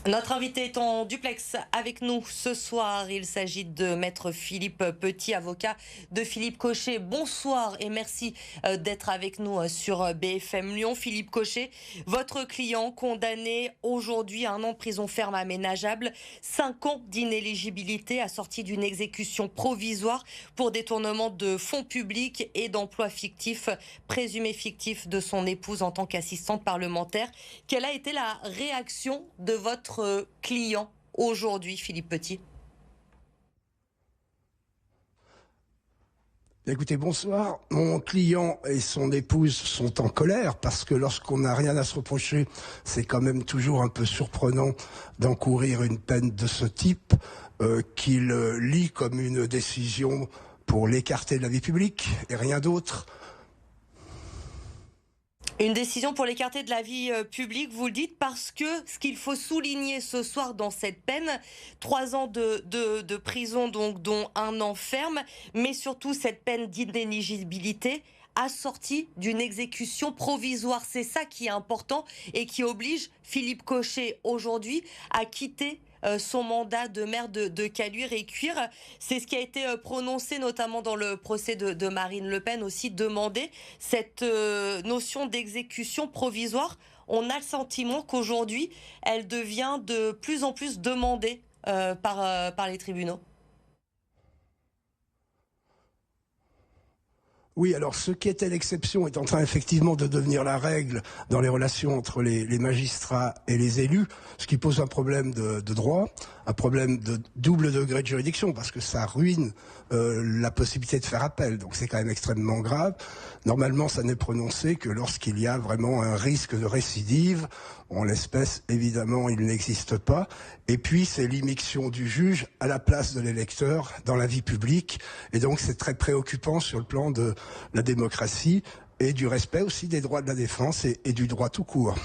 Notre invité est en duplex avec nous ce soir. Il s'agit de maître Philippe Petit, avocat de Philippe Cochet. Bonsoir et merci d'être avec nous sur BFM Lyon. Philippe Cochet, votre client condamné aujourd'hui à 1 an de prison ferme aménageable, 5 ans d'inéligibilité assorti d'une exécution provisoire pour détournement de fonds publics et d'emplois fictifs, présumés fictifs de son épouse en tant qu'assistante parlementaire. Quelle a été la réaction de votre client aujourd'hui, Philippe Petit? Écoutez, bonsoir. Mon client et son épouse sont en colère parce que lorsqu'on n'a rien à se reprocher, c'est quand même toujours un peu surprenant d'encourir une peine de ce type qu'il lit comme une décision pour l'écarter de la vie publique et rien d'autre. Une décision pour l'écarter de la vie publique, vous le dites, parce que ce qu'il faut souligner ce soir dans cette peine, 3 ans de prison, donc, dont 1 an ferme, mais surtout cette peine d'inéligibilité assortie d'une exécution provisoire. C'est ça qui est important et qui oblige Philippe Cochet aujourd'hui à quitter son mandat de maire de Caluire et Cuire. C'est ce qui a été prononcé notamment dans le procès de Marine Le Pen, aussi demander cette notion d'exécution provisoire. On a le sentiment qu'aujourd'hui, elle devient de plus en plus demandée par les tribunaux. Oui, alors ce qui était l'exception est en train effectivement de devenir la règle dans les relations entre les magistrats et les élus, ce qui pose un problème de droit, un problème de double degré de juridiction, parce que ça ruine la possibilité de faire appel. Donc c'est quand même extrêmement grave. Normalement, ça n'est prononcé que lorsqu'il y a vraiment un risque de récidive. En l'espèce, évidemment, il n'existe pas. Et puis, c'est l'immixtion du juge à la place de l'électeur dans la vie publique. Et donc, c'est très préoccupant sur le plan de la démocratie et du respect aussi des droits de la défense et du droit tout court.